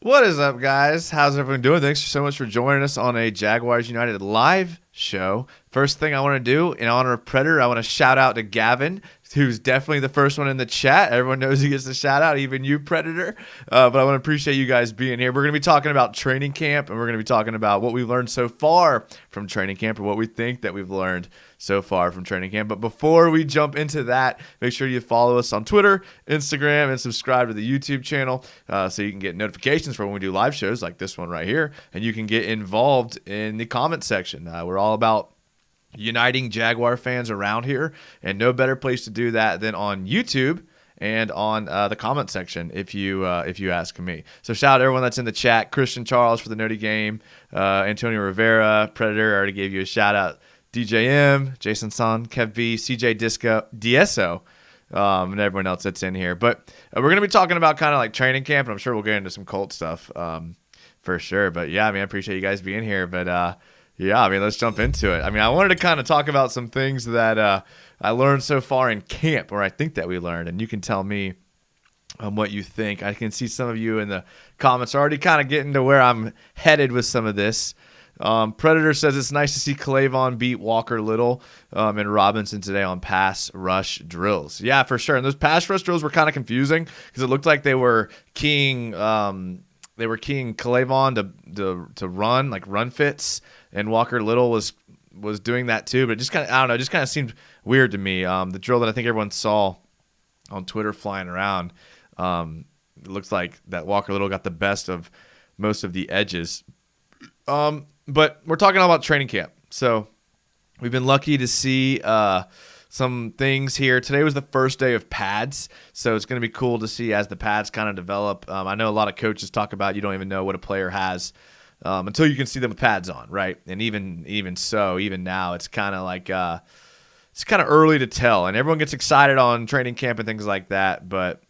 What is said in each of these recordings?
What is up, guys? How's everyone doing? Thanks so much for joining us on a Jaguars United live show. First thing I want to do, in honor of Predator, I want to shout out to Gavin, who's definitely the first one in the chat. Everyone knows he gets the shout out, even you, Predator. But I want to appreciate you guys being here. We're going to be talking about training camp, and we're going to be talking about what we've learned so far from training camp, or what we think that we've learned so far from training camp. But before we jump into that, make sure you follow us on Twitter, Instagram, and subscribe to the YouTube channel so you can get notifications for when we do live shows like this one right here, and you can get involved in the comment section. We're all about uniting Jaguar fans around here, and no better place to do that than on YouTube and on the comment section if you ask me. So shout out to everyone that's in the chat. Christian Charles for the Nerdy Game, Antonio Rivera, Predator, I already gave you a shout out. DJM, Jason Son, Kev V, CJ Disco, DSO, and everyone else that's in here. But we're going to be talking about kind of like training camp, and I'm sure we'll get into some Colt stuff for sure. But yeah, I mean, I appreciate you guys being here. But yeah, I mean, let's jump into it. I mean, I wanted to kind of talk about some things that I learned so far in camp, or I think that we learned, and you can tell me what you think. I can see some of you in the comments already kind of getting to where I'm headed with some of this. Predator says it's nice to see Clavon beat Walker Little and Robinson today on pass rush drills. Yeah, for sure. And those pass rush drills were kind of confusing because it looked like they were keying Clavon to run, like run fits, and Walker Little was doing that too. But it just kind of, I don't know, it just kind of seemed weird to me. The drill that I think everyone saw on Twitter flying around, it looks like that Walker Little got the best of most of the edges. But we're talking all about training camp. So we've been lucky to see some things here. Today was the first day of pads, so it's going to be cool to see as the pads kind of develop. I know a lot of coaches talk about you don't even know what a player has until you can see them with pads on, right? And even so, even now, it's kind of like it's kind of early to tell. And everyone gets excited on training camp and things like that, but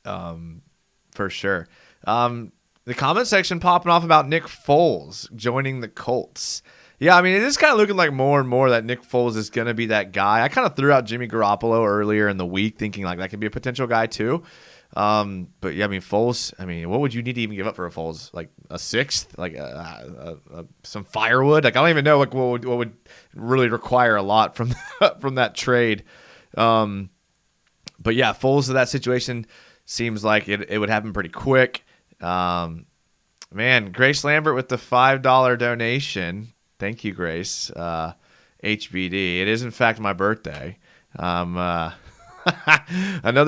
for sure. The comment section popping off about Nick Foles joining the Colts. Yeah, I mean, it is kind of looking like more and more that Nick Foles is going to be that guy. I kind of threw out Jimmy Garoppolo earlier in the week thinking like that could be a potential guy too. But yeah, I mean, Foles, I mean, what would you need to even give up for a Foles? Like a sixth? Like some firewood? Like I don't even know like what would really require a lot from from that trade. But yeah, Foles in that situation seems like it would happen pretty quick. Man, Grace Lambert with the $5 donation. Thank you, Grace. HBD. It is in fact my birthday. Another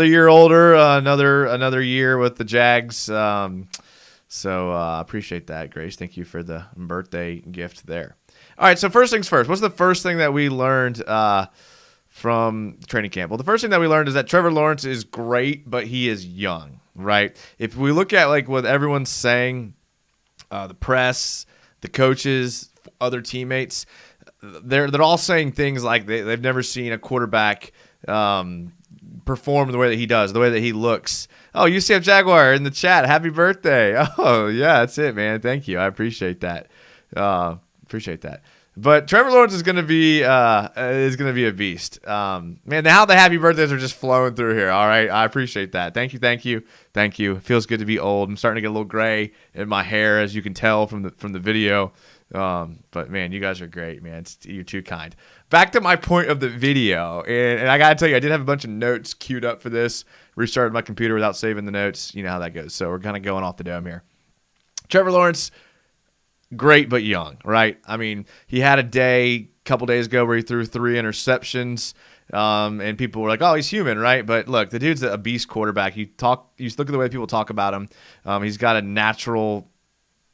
year older, another year with the Jags. So appreciate that, Grace. Thank you for the birthday gift there. All right, so first things first. What's the first thing that we learned from training camp? Well, the first thing that we learned is that Trevor Lawrence is great, but he is young. Right. If we look at like what everyone's saying, the press, the coaches, other teammates, they're all saying things like they've never seen a quarterback perform the way that he does, the way that he looks. Oh, UCF Jaguar in the chat. Happy birthday. Oh, yeah, that's it, man. Thank you. I appreciate that. But Trevor Lawrence is going to be a beast. Man, now the happy birthdays are just flowing through here. All right, I appreciate that. Thank you. It feels good to be old. I'm starting to get a little gray in my hair, as you can tell from the video. But man, you guys are great, man. You're too kind. Back to my point of the video, and I gotta tell you, I did have a bunch of notes queued up for this. Restarted my computer without saving the notes. You know how that goes. So we're kind of going off the dome here. Trevor Lawrence. Great, but young, right? I mean, he had a couple days ago where he threw 3 interceptions, and people were like, "Oh, he's human, right?" But look, the dude's a beast quarterback. You look at the way people talk about him. He's got a natural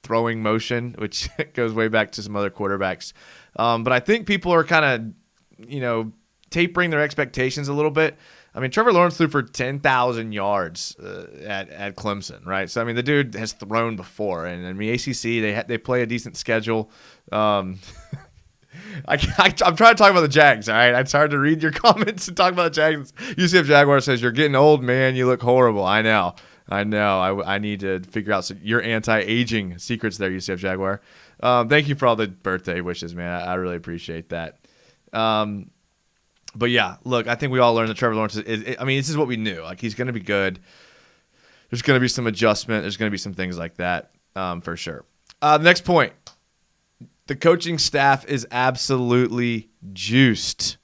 throwing motion, which goes way back to some other quarterbacks. But I think people are kind of, tapering their expectations a little bit. I mean, Trevor Lawrence threw for 10,000 yards at Clemson, right? So, I mean, the dude has thrown before. And, I mean, ACC, they play a decent schedule. I'm trying to talk about the Jags, all right? It's hard to read your comments and talk about the Jags. UCF Jaguar says, "You're getting old, man. You look horrible." I know. I need to figure out your anti-aging secrets there, UCF Jaguar. Thank you for all the birthday wishes, man. I really appreciate that. But yeah, look, I think we all learned that Trevor Lawrence this is what we knew. Like, he's going to be good. there's going to be some adjustment. There's going to be some things like that for sure. Next point. The coaching staff is absolutely juiced.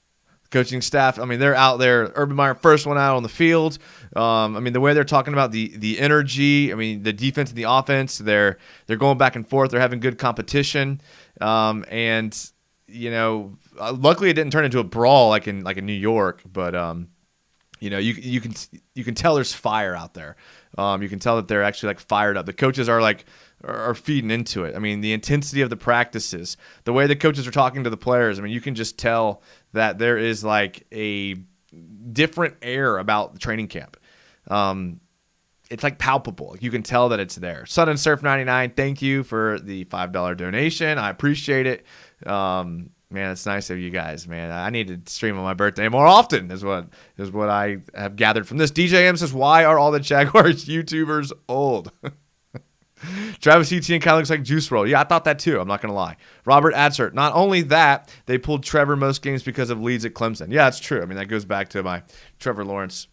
Coaching staff, I mean, they're out there. Urban Meyer, first one out on the field. I mean, the way they're talking about the energy, I mean, the defense and the offense, they're going back and forth. They're having good competition. And, you know, luckily it didn't turn into a brawl like in New York. But, you know, you can tell there's fire out there. You can tell that they're actually, like, fired up. The coaches are feeding into it. I mean, the intensity of the practices, the way the coaches are talking to the players, I mean, you can just tell that there is like a different air about the training camp. It's like palpable. You can tell that it's there. Sun and Surf 99, thank you for the $5 donation. I appreciate it. Man, it's nice of you guys, man. I need to stream on my birthday more often is what I have gathered from this. DJM says, why are all the Jaguars YouTubers old? Travis Etienne kind of looks like Juice WRLD. Yeah, I thought that too. I'm not going to lie. Robert Adsert. Not only that, they pulled Trevor most games because of leads at Clemson. Yeah, that's true. I mean, that goes back to my Trevor Lawrence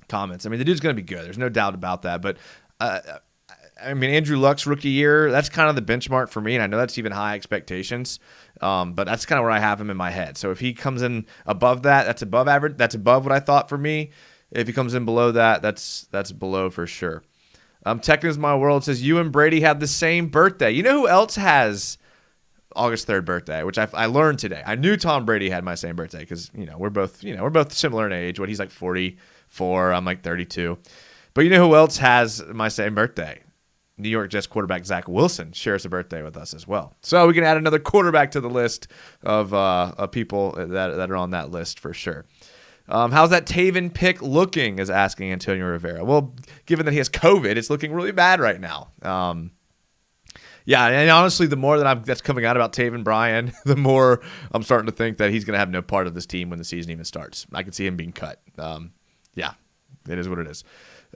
comments. I mean, the dude's going to be good. There's no doubt about that. But, I mean, Andrew Luck's rookie year, that's kind of the benchmark for me, and I know that's even high expectations. But that's kind of where I have him in my head. So if he comes in above that, that's above average. That's above what I thought for me. If he comes in below that, that's below for sure. Tech News My World says, you and Brady have the same birthday. You know who else has August 3rd birthday, which I learned today. I knew Tom Brady had my same birthday because, we're both similar in age. He's like 44, I'm like 32. But you know who else has my same birthday? New York Jets quarterback Zach Wilson shares a birthday with us as well. So we can add another quarterback to the list of people that are on that list for sure. How's that Taven pick looking, is asking Antonio Rivera. Well, given that he has COVID, it's looking really bad right now. Yeah, and honestly, the more that's coming out about Taven Bryan, the more I'm starting to think that he's going to have no part of this team when the season even starts. I can see him being cut. Yeah, it is what it is.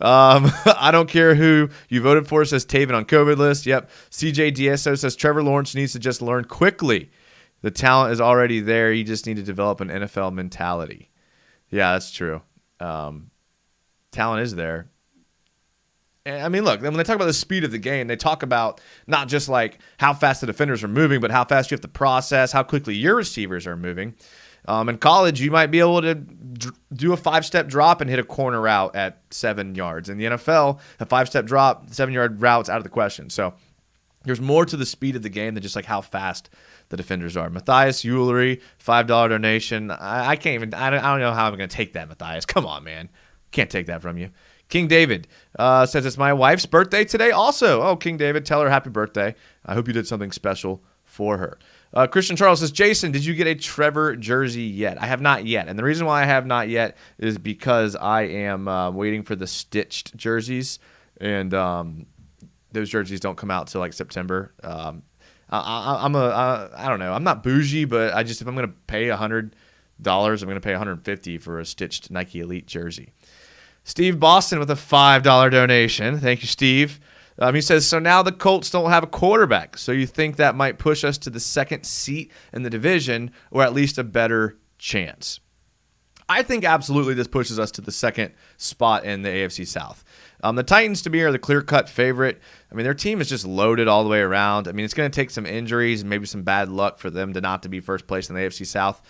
I don't care who you voted for, says Taven on COVID list. Yep. CJ DSO says Trevor Lawrence needs to just learn quickly. The talent is already there. You just need to develop an NFL mentality. Yeah, that's true. Talent is there. And, I mean, look, when they talk about the speed of the game, they talk about not just like how fast the defenders are moving, but how fast you have to process, how quickly your receivers are moving. In college, you might be able to do a 5-step drop and hit a corner route at 7 yards. In the NFL, a 5-step drop, 7-yard route's out of the question. So there's more to the speed of the game than just like how fast the defenders are. Matthias Eulery, $5 donation. I can't even. I don't know how I'm going to take that, Matthias. Come on, man. Can't take that from you. King David says it's my wife's birthday today. Also, King David, tell her happy birthday. I hope you did something special for her. Christian Charles says, Jason, did you get a Trevor jersey yet? I have not yet, and the reason why I have not yet is because I am waiting for the stitched jerseys, and those jerseys don't come out till like September. I don't know. I'm not bougie, but if I'm going to pay $100, I'm going to pay $150 for a stitched Nike Elite jersey. Steve Boston with a $5 donation. Thank you, Steve. He says, so now the Colts don't have a quarterback, so you think that might push us to the second seat in the division, or at least a better chance? I think absolutely this pushes us to the second spot in the AFC South. The Titans, to me, are the clear-cut favorite. I mean, their team is just loaded all the way around. I mean, it's going to take some injuries and maybe some bad luck for them to not to be first place in the AFC South.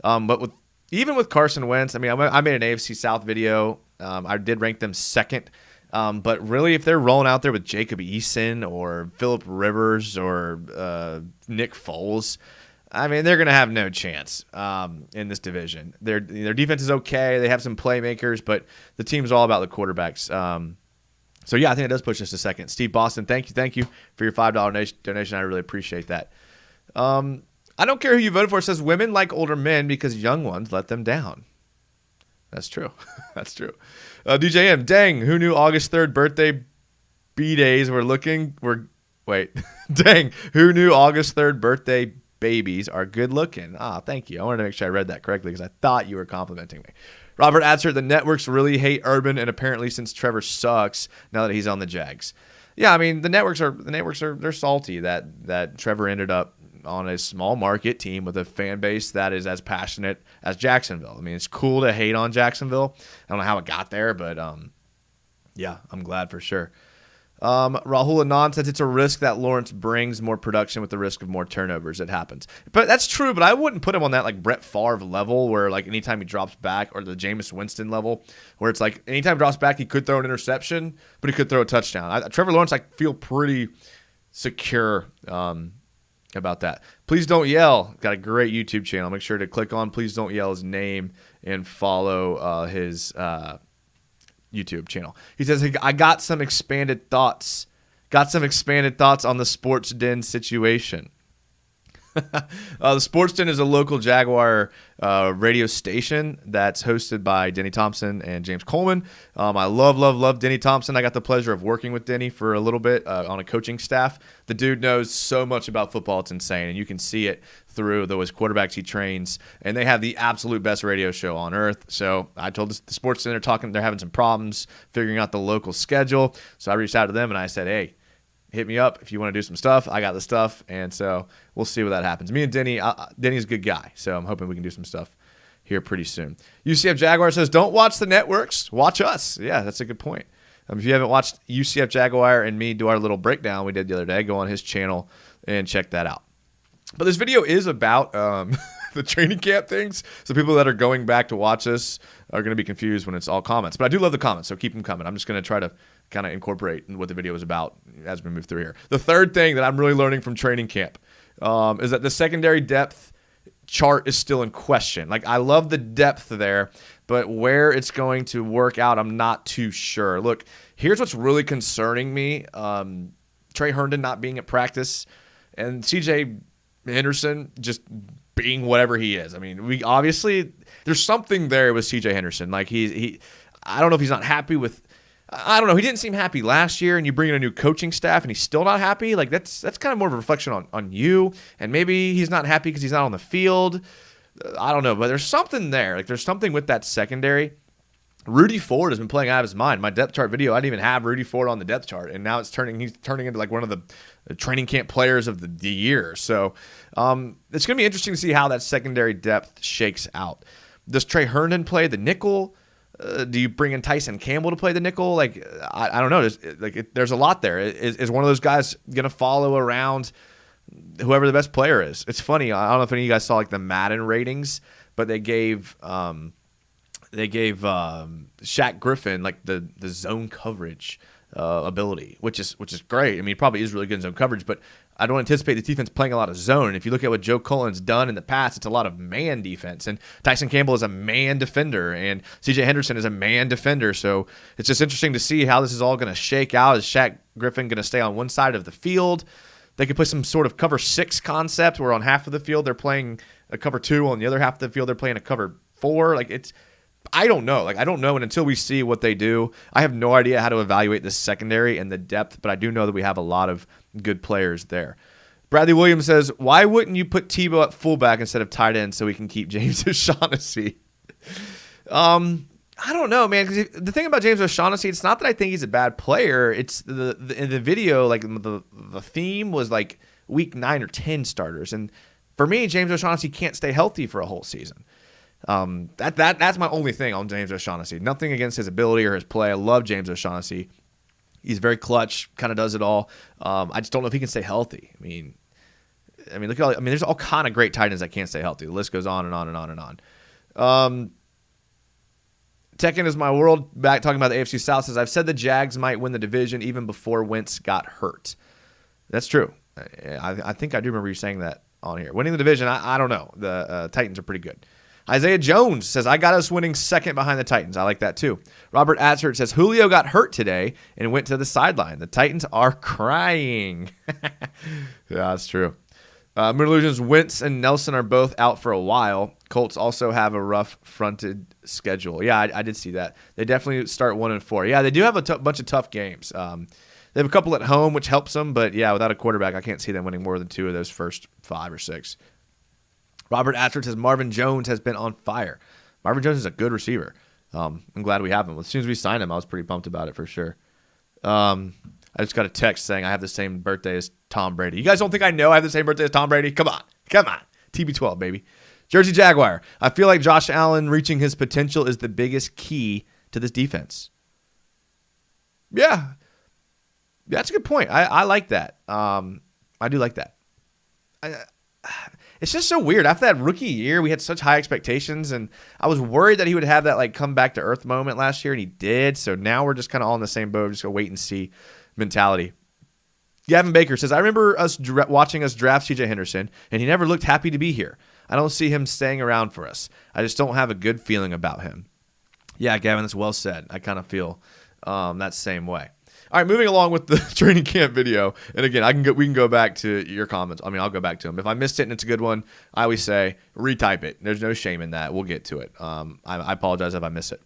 But even with Carson Wentz, I mean, I made an AFC South video. I did rank them second. But really, if they're rolling out there with Jacob Eason or Phillip Rivers or Nick Foles, I mean, they're going to have no chance in this division. Their defense is okay. They have some playmakers, but the team's all about the quarterbacks. So, yeah, I think it does push us to second. Steve Boston, thank you for your $5 donation. I really appreciate that. I don't care who you voted for. It says women like older men because young ones let them down. That's true. That's true. DJM, dang, who knew August 3rd birthday B-days dang, who knew August 3rd birthday babies are good looking? Thank you. I wanted to make sure I read that correctly because I thought you were complimenting me. Robert Adsert, the networks really hate Urban, and apparently since Trevor sucks now that he's on the Jags. Yeah, I mean, the networks are they're salty that Trevor ended up on a small market team with a fan base that is as passionate as Jacksonville. I mean, it's cool to hate on Jacksonville. I don't know how it got there, but Yeah, I'm glad for sure. Rahul Anand says it's a risk that Lawrence brings more production with the risk of more turnovers. It happens. But that's true, but I wouldn't put him on that like Brett Favre level where like anytime he drops back, or the Jameis Winston level where it's like anytime he drops back, he could throw an interception, but he could throw a touchdown. Trevor Lawrence, I feel pretty secure about that. Please Don't Yell. Got a great YouTube channel. Make sure to click on Please Don't Yell's name and follow his YouTube channel. He says, I got some expanded thoughts. Got some expanded thoughts on the Sports Den situation. The Sports Den is a local Jaguar radio station that's hosted by Denny Thompson and James Coleman. I love Denny Thompson. I got the pleasure of working with Denny for a little bit on a coaching staff. The dude knows so much about football. It's insane, and you can see it through those quarterbacks he trains, and they have the absolute best radio show on earth. So I told the Sports Den they're having some problems figuring out the local schedule. So I reached out to them, and I said, hey, hit me up if you want to do some stuff. I got the stuff, and so we'll see what that happens. Me and Denny, Denny's a good guy, so I'm hoping we can do some stuff here pretty soon. UCF Jaguar says, don't watch the networks, watch us. Yeah, that's a good point. If you haven't watched UCF Jaguar and me do our little breakdown we did the other day, go on his channel and check that out. But this video is about the training camp things, so people that are going back to watch this are going to be confused when it's all comments. But I do love the comments, so keep them coming. I'm just going to try to kind of incorporate what the video is about as we move through here. The third thing that I'm really learning from training camp is that the secondary depth chart is still in question. Like, I love the depth there, but where it's going to work out, I'm not too sure. Look, here's what's really concerning me. Trey Herndon not being at practice and CJ Henderson just being whatever he is. I mean, we obviously, there's something there with CJ Henderson. Like, I don't know if he's not happy with, I don't know. He didn't seem happy last year, and you bring in a new coaching staff, and he's still not happy. Like, that's kind of more of a reflection on you, and maybe he's not happy because he's not on the field. I don't know, but there's something there. Like, there's something with that secondary. Rudy Ford has been playing out of his mind. My depth chart video, I didn't even have Rudy Ford on the depth chart, and now he's turning into like one of the training camp players of the year. So it's going to be interesting to see how that secondary depth shakes out. Does Trey Herndon play the nickel? Do you bring in Tyson Campbell to play the nickel? Like, I don't know. There's a lot there. Is one of those guys going to follow around whoever the best player is? It's funny. I don't know if any of you guys saw like the Madden ratings, but they gave Shaq Griffin like the zone coverage ability, which is great. I mean, he probably is really good in zone coverage, but I don't anticipate the defense playing a lot of zone. And if you look at what Joe Cullen's done in the past, it's a lot of man defense. And Tyson Campbell is a man defender, and CJ Henderson is a man defender. So it's just interesting to see how this is all going to shake out. Is Shaq Griffin going to stay on one side of the field? They could play some sort of cover 6 concept where on half of the field they're playing a cover 2, on the other half of the field they're playing a cover 4. Like, I don't know. Like, I don't know, and until we see what they do, I have no idea how to evaluate the secondary and the depth, but I do know that we have a lot of good players there. Bradley Williams says, why wouldn't you put Tebow at fullback instead of tight end so we can keep James O'Shaughnessy? I don't know, man, because the thing about James O'Shaughnessy, it's not that I think he's a bad player. It's in the video, like the theme was like week 9 or 10 starters, and for me, James O'Shaughnessy can't stay healthy for a whole season. That's my only thing on James O'Shaughnessy. Nothing against his ability or his play. I love James O'Shaughnessy. He's very clutch, kind of does it all. I just don't know if he can stay healthy. I mean, look at there's all kind of great tight ends that can't stay healthy. The list goes on and on and on and on. Tekken is my world. Back talking about the AFC South says, I've said the Jags might win the division even before Wentz got hurt. That's true. I think I do remember you saying that on here. Winning the division, I don't know. The Titans are pretty good. Isaiah Jones says, I got us winning second behind the Titans. I like that too. Robert Atzert says, Julio got hurt today and went to the sideline. The Titans are crying. Yeah, that's true. Moon Illusions, Wentz and Nelson are both out for a while. Colts also have a rough fronted schedule. Yeah, I did see that. They definitely start 1-4. Yeah, they do have a bunch of tough games. They have a couple at home, which helps them. But yeah, without a quarterback, I can't see them winning more than 2 of those first 5 or 6. Robert Atzert says Marvin Jones has been on fire. Marvin Jones is a good receiver. I'm glad we have him. As soon as we signed him, I was pretty pumped about it for sure. I just got a text saying I have the same birthday as Tom Brady. You guys don't think I know I have the same birthday as Tom Brady? Come on. TB12, baby. Jersey Jaguar. I feel like Josh Allen reaching his potential is the biggest key to this defense. Yeah, that's a good point. I like that. I do like that. It's just so weird. After that rookie year, we had such high expectations, and I was worried that he would have that like come back to earth moment last year, and he did. So now we're just kind of all in the same boat, just go wait and see mentality. Gavin Baker says, I remember watching us draft CJ Henderson, and he never looked happy to be here. I don't see him staying around for us. I just don't have a good feeling about him. Yeah, Gavin, that's well said. I kind of feel that same way. All right, moving along with the training camp video. And again, we can go back to your comments. I mean, I'll go back to them. If I missed it and it's a good one, I always say retype it. There's no shame in that. We'll get to it. I apologize if I miss it.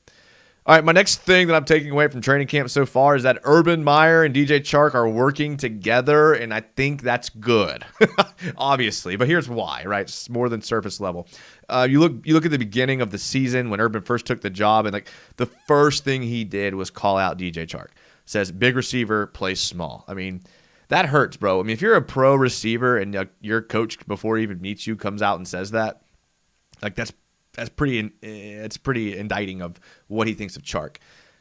All right, my next thing that I'm taking away from training camp so far is that Urban Meyer and DJ Chark are working together, and I think that's good, obviously. But here's why, right? It's more than surface level. You look at the beginning of the season when Urban first took the job, and like the first thing he did was call out DJ Chark. Says big receiver, plays small. I mean, that hurts, bro. I mean, if you're a pro receiver and your coach before he even meets you comes out and says that, like that's pretty. It's pretty indicting of what he thinks of Chark.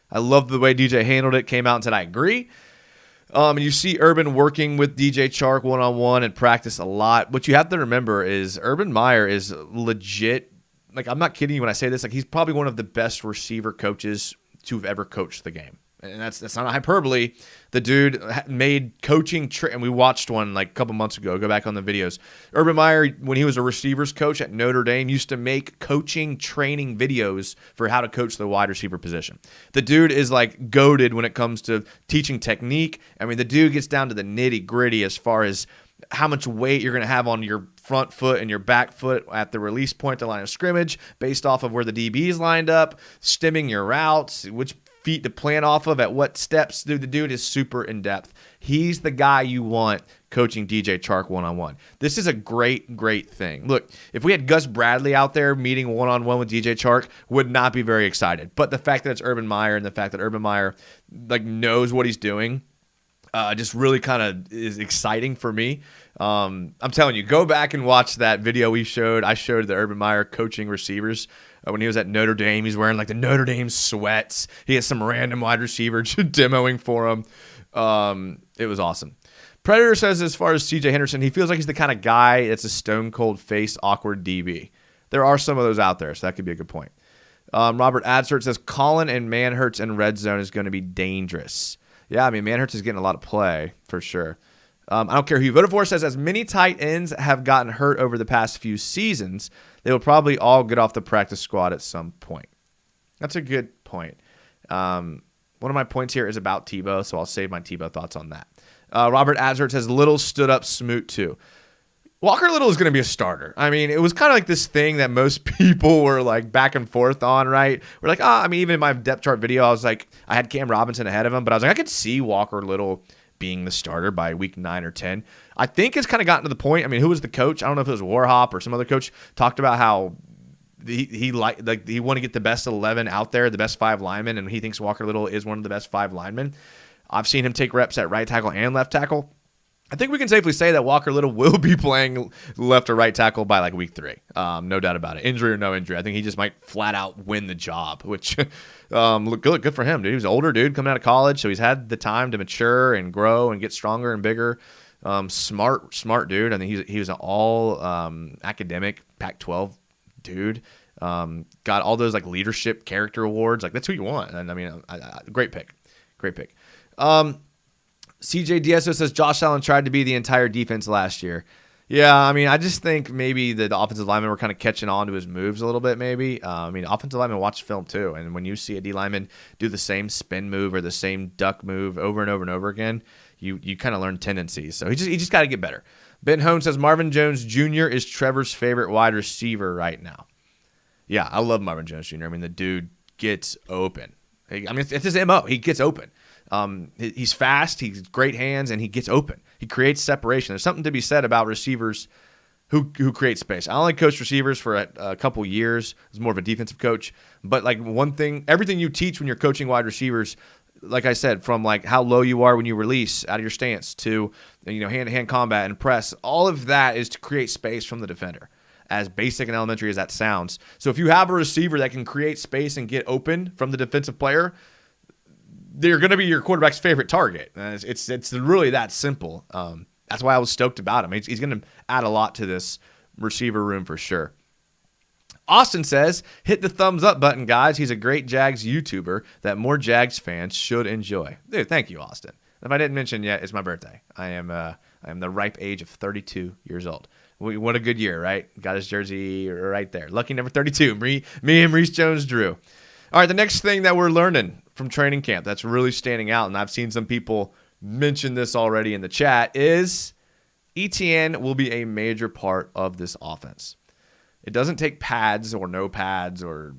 I love the way DJ handled it. Came out and said, "I agree." And you see Urban working with DJ Chark one-on-one and practice a lot. What you have to remember is Urban Meyer is legit. Like, I'm not kidding you when I say this. Like, he's probably one of the best receiver coaches to have ever coached the game. And that's not a hyperbole. The dude made coaching, and we watched one like a couple months ago. Go back on the videos. Urban Meyer, when he was a receivers coach at Notre Dame, used to make coaching training videos for how to coach the wide receiver position. The dude is like goated when it comes to teaching technique. I mean, the dude gets down to the nitty gritty as far as how much weight you're going to have on your front foot and your back foot at the release point, the line of scrimmage, based off of where the DB's lined up, stemming your routes, which feet to plan off of at what steps. Dude, the dude is super in depth. He's the guy you want coaching DJ Chark one-on-one. This is a great thing. Look, if we had Gus Bradley out there meeting one-on-one with DJ Chark, would not be very excited. But the fact that it's Urban Meyer and the fact that Urban Meyer like knows what he's doing just really kind of is exciting for me. I'm telling you, go back and watch that video I showed the Urban Meyer coaching receivers. When he was at Notre Dame, he's wearing like the Notre Dame sweats. He has some random wide receiver demoing for him. It was awesome. Predator says as far as CJ Henderson, he feels like he's the kind of guy that's a stone cold face, awkward DB. There are some of those out there, so that could be a good point. Robert Adsert says Colin and Manhertz in red zone is going to be dangerous. Yeah, I mean, Manhertz is getting a lot of play for sure. I don't care who you voted for. Says as many tight ends have gotten hurt over the past few seasons, they will probably all get off the practice squad at some point. That's a good point. One of my points here is about Tebow, so I'll save my Tebow thoughts on that. Robert Azert says Little stood up Smoot too. Walker Little is going to be a starter. I mean, it was kind of like this thing that most people were like back and forth on, right? We're like, I mean, even in my depth chart video, I was like, I had Cam Robinson ahead of him, but I was like, I could see Walker Little being the starter by week 9 or 10. I think it's kind of gotten to the point. I mean, who was the coach? I don't know if it was Warhop or some other coach talked about how he want to get the best 11 out there, the best 5 linemen, and he thinks Walker Little is one of the best 5 linemen. I've seen him take reps at right tackle and left tackle. I think we can safely say that Walker Little will be playing left or right tackle by like week 3. No doubt about it. Injury or no injury. I think he just might flat out win the job, which look good for him, dude. He was an older dude coming out of college, so he's had the time to mature and grow and get stronger and bigger. Smart dude. I think he was an all academic Pac-12 dude. Got all those like leadership character awards. Like that's who you want. And I mean, great pick. CJ Dieso says Josh Allen tried to be the entire defense last year. Yeah, I mean, I just think maybe the offensive linemen were kind of catching on to his moves a little bit, maybe. I mean, offensive linemen watch film too, and when you see a D lineman do the same spin move or the same duck move over and over and over again, you kind of learn tendencies. So he just got to get better. Ben Hone says Marvin Jones Jr. is Trevor's favorite wide receiver right now. Yeah, I love Marvin Jones Jr. I mean, the dude gets open. I mean, it's his MO. He gets open. He's fast, he's great hands, and he gets open. He creates separation. There's something to be said about receivers who create space. I only coached receivers for a couple years. I was more of a defensive coach. But like one thing, everything you teach when you're coaching wide receivers, like I said, from like how low you are when you release out of your stance to hand-to-hand combat and press, all of that is to create space from the defender. As basic and elementary as that sounds. So if you have a receiver that can create space and get open from the defensive player, they're going to be your quarterback's favorite target. It's really that simple. That's why I was stoked about him. He's going to add a lot to this receiver room for sure. Austin says, hit the thumbs up button, guys. He's a great Jags YouTuber that more Jags fans should enjoy. Dude, thank you, Austin. If I didn't mention yet, it's my birthday. I am the ripe age of 32 years old. What a good year, right? Got his jersey right there. Lucky number 32. Me and Reese Jones-Drew. All right, the next thing that we're learning from training camp that's really standing out, and I've seen some people mention this already in the chat, is ETN will be a major part of this offense. It doesn't take pads or no pads or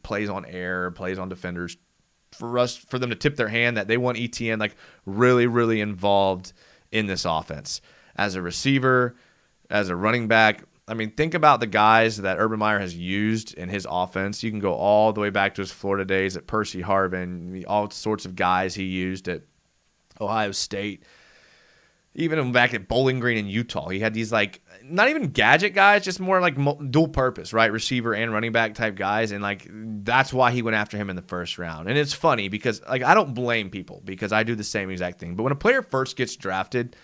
plays on air, plays on defenders for them to tip their hand that they want ETN like really, really involved in this offense. As a receiver, as a running back, I mean, think about the guys that Urban Meyer has used in his offense. You can go all the way back to his Florida days at Percy Harvin, all sorts of guys he used at Ohio State. Even back at Bowling Green in Utah, he had these like not even gadget guys, just more like dual purpose, right? Receiver and running back type guys. And like that's why he went after him in the first round. And it's funny because like I don't blame people because I do the same exact thing. But when a player first gets drafted,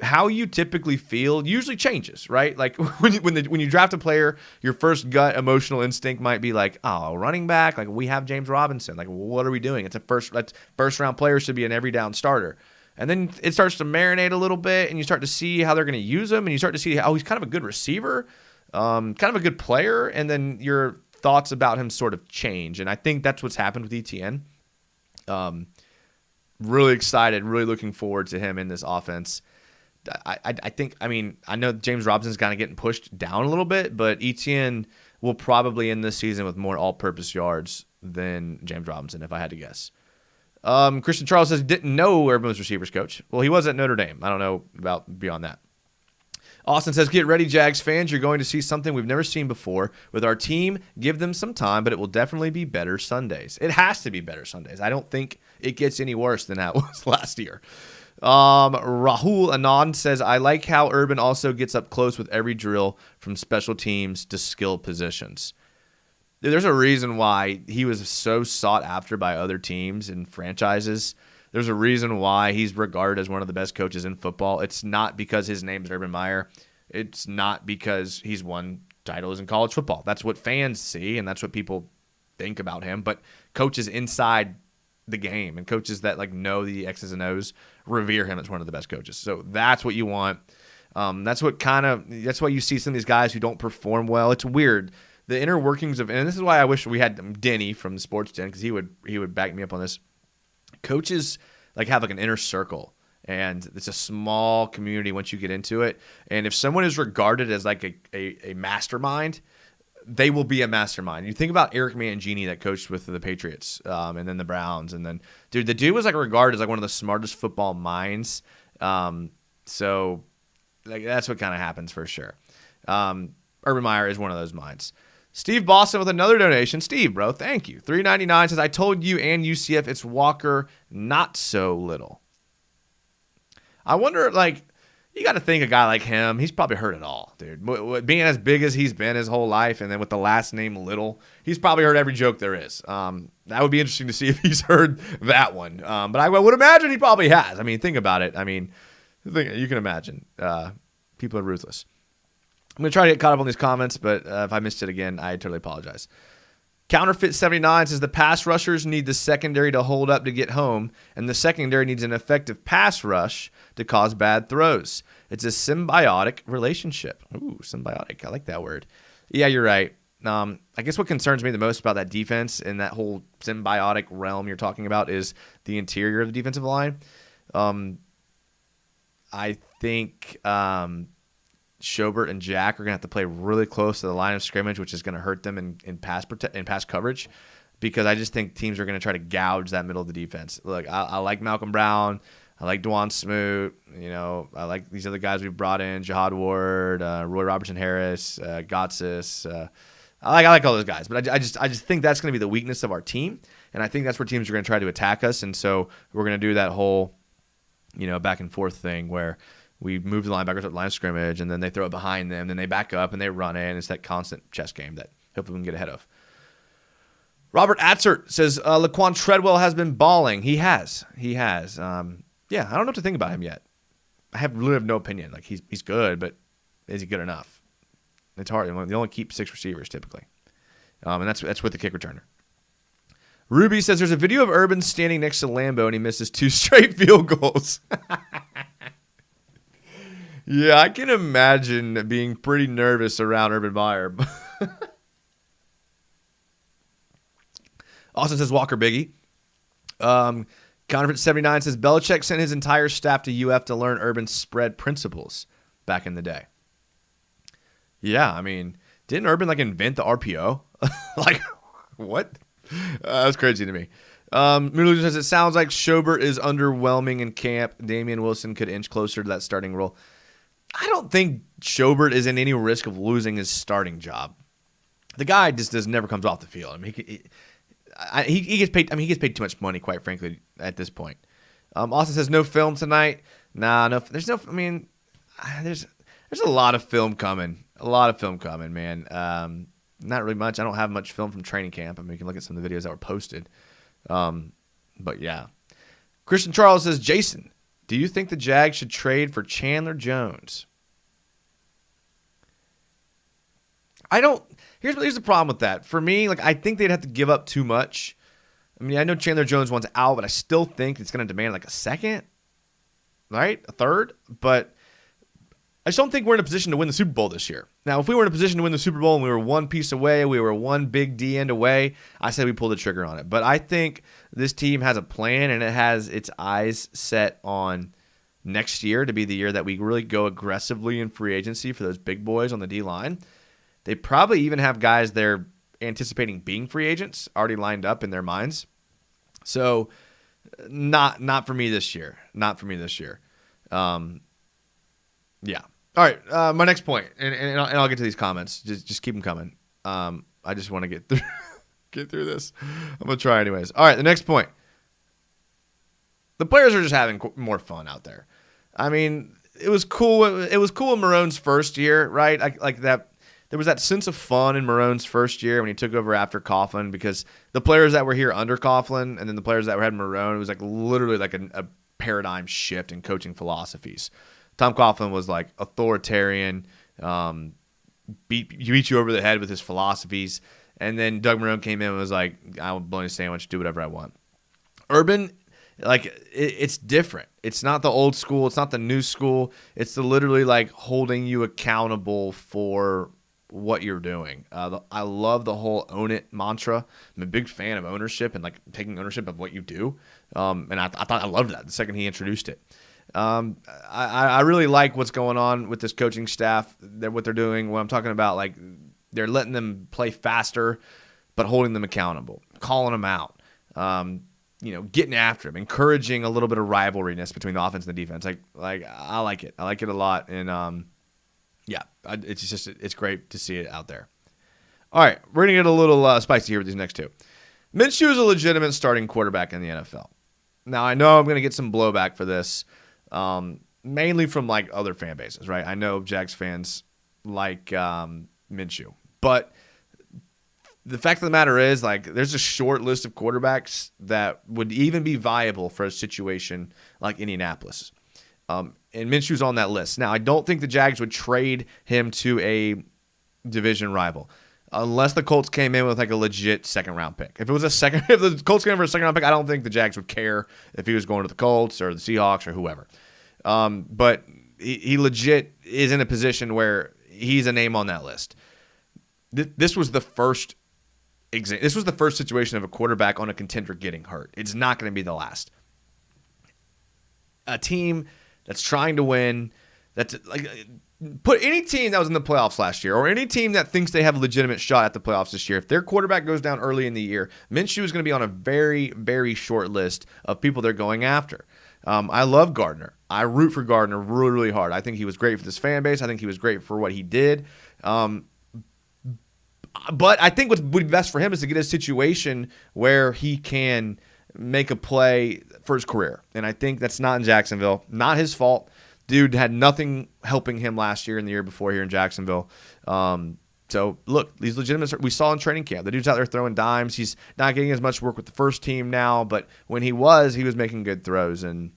how you typically feel usually changes, right? Like when you draft a player, your first gut emotional instinct might be like, oh, running back, like we have James Robinson. Like, what are we doing? It's a first round player should be an every down starter. And then it starts to marinate a little bit, and you start to see how they're going to use him, and you start to see how he's kind of a good receiver, kind of a good player, and then your thoughts about him sort of change. And I think that's what's happened with ETN. Really excited, really looking forward to him in this offense. I know James Robinson's kind of getting pushed down a little bit, but ETN will probably end this season with more all-purpose yards than James Robinson, if I had to guess. Christian Charles says, didn't know Urban was receivers coach. Well, he was at Notre Dame. I don't know about beyond that. Austin says, get ready, Jags fans. You're going to see something we've never seen before. With our team, give them some time, but it will definitely be better Sundays. It has to be better Sundays. I don't think it gets any worse than that was last year. Rahul Anand says, I like how Urban also gets up close with every drill from special teams to skill positions. There's a reason why he was so sought after by other teams and franchises. There's a reason why he's regarded as one of the best coaches in football. It's not because his name is Urban Meyer. It's not because he's won titles in college football. That's what fans see, and that's what people think about him. But coaches inside the game and coaches that like know the X's and O's revere him as one of the best coaches. So that's what you want. That's why you see some of these guys who don't perform well. It's weird. The inner workings of, and this is why I wish we had Denny from the Sports Den, because he would back me up on this. Coaches like have like an inner circle, and it's a small community once you get into it. And if someone is regarded as like a mastermind, they will be a mastermind. You think about Eric Mangini that coached with the Patriots, and then the Browns, and then the dude was like regarded as like one of the smartest football minds. So like that's what kind of happens for sure. Urban Meyer is one of those minds. Steve Boston with another donation. Steve, bro, thank you. $3.99 says, I told you and UCF it's Walker not so little. I wonder, like, you got to think a guy like him, he's probably heard it all, dude. Being as big as he's been his whole life, and then with the last name Little, he's probably heard every joke there is. That would be interesting to see if he's heard that one. But I would imagine he probably has. I mean, think about it. I mean, you can imagine. People are ruthless. I'm going to try to get caught up on these comments, but if I missed it again, I totally apologize. Counterfeit 79 says the pass rushers need the secondary to hold up to get home, and the secondary needs an effective pass rush to cause bad throws. It's a symbiotic relationship. Ooh, symbiotic. I like that word. Yeah, you're right. I guess what concerns me the most about that defense and that whole symbiotic realm you're talking about is the interior of the defensive line. I think Schobert and Jack are going to have to play really close to the line of scrimmage, which is going to hurt them in pass coverage, because I just think teams are going to try to gouge that middle of the defense. Look, I like Malcolm Brown. I like Dwan Smoot. You know, I like these other guys we've brought in, Jahad Ward, Roy Robertson-Harris, Gotsis. I like all those guys, but I just think that's going to be the weakness of our team, and I think that's where teams are going to try to attack us, and so we're going to do that whole, back and forth thing where we move the linebackers up the line of scrimmage, and then they throw it behind them, then they back up and they run it, and it's that constant chess game that hopefully we can get ahead of. Robert Atzert says Laquan Treadwell has been balling. He has. Yeah, I don't know what to think about him yet. I really have no opinion. Like he's good, but is he good enough? It's hard. They only keep 6 receivers typically, and that's with the kick returner. Ruby says there's a video of Urban standing next to Lambeau and he misses 2 straight field goals. Yeah, I can imagine being pretty nervous around Urban Meyer. Austin says Walker Biggie. Conference 79 says Belichick sent his entire staff to UF to learn Urban's spread principles back in the day. Yeah, I mean, didn't Urban invent the RPO? What? That's crazy to me. Mulu says it sounds like Schobert is underwhelming in camp. Damian Wilson could inch closer to that starting role. I don't think Schobert is in any risk of losing his starting job. The guy just never comes off the field. I mean, he gets paid. I mean, he gets paid too much money, quite frankly, at this point. Austin says no film tonight. Nah, no. There's no. I mean, there's a lot of film coming. A lot of film coming, man. Not really much. I don't have much film from training camp. I mean, you can look at some of the videos that were posted. But yeah. Christian Charles says, Jason, do you think the Jags should trade for Chandler Jones? I don't. Here's the problem with that. For me, I think they'd have to give up too much. I mean, I know Chandler Jones wants out, but I still think it's going to demand a second, right? A third. But I just don't think we're in a position to win the Super Bowl this year. Now, if we were in a position to win the Super Bowl and we were one piece away, we were one big D end away, I say we pull the trigger on it. But I think this team has a plan and it has its eyes set on next year to be the year that we really go aggressively in free agency for those big boys on the D-line. They probably even have guys they're anticipating being free agents already lined up in their minds. So not for me this year. Not for me this year. Yeah. All right, my next point, and I'll get to these comments. Just keep them coming. I just want to get through this. I'm gonna try anyways. All right, the next point. The players are just having more fun out there. I mean, it was cool. It was cool in Marone's first year, right? Like that. There was that sense of fun in Marone's first year when he took over after Coughlin, because the players that were here under Coughlin and then the players that had Marone, it was literally a paradigm shift in coaching philosophies. Tom Coughlin was authoritarian, beat you over the head with his philosophies. And then Doug Marone came in and was like, I'll bologna sandwich, do whatever I want. Urban, it's different. It's not the old school. It's not the new school. It's literally holding you accountable for what you're doing. I love the whole own it mantra. I'm a big fan of ownership and taking ownership of what you do. And I thought I loved that the second he introduced it. I really like what's going on with this coaching staff. What they're doing. When I'm talking about they're letting them play faster, but holding them accountable, calling them out, getting after them, encouraging a little bit of rivalryness between the offense and the defense. I like it. I like it a lot. And it's great to see it out there. All right, we're gonna get a little spicy here with these next two. Minshew is a legitimate starting quarterback in the NFL. Now I know I'm gonna get some blowback for this. Mainly from other fan bases, right? I know Jags fans like Minshew, but the fact of the matter is, there's a short list of quarterbacks that would even be viable for a situation like Indianapolis, and Minshew's on that list. Now, I don't think the Jags would trade him to a division rival unless the Colts came in with a legit second-round pick. If the Colts came in for a second-round pick, I don't think the Jags would care if he was going to the Colts or the Seahawks or whoever. But he legit is in a position where he's a name on that list. This was the first This was the first situation of a quarterback on a contender getting hurt. It's not going to be the last. A team that's trying to win, that's put any team that was in the playoffs last year, or any team that thinks they have a legitimate shot at the playoffs this year, if their quarterback goes down early in the year, Minshew is going to be on a very, very short list of people they're going after. I love Gardner. I root for Gardner really, really hard. I think he was great for this fan base. I think he was great for what he did. But I think what would be best for him is to get a situation where he can make a play for his career. And I think that's not in Jacksonville. Not his fault. Dude had nothing helping him last year and the year before here in Jacksonville. So, look, these legitimate we saw in training camp. The dude's out there throwing dimes. He's not getting as much work with the first team now, but when he was making good throws, and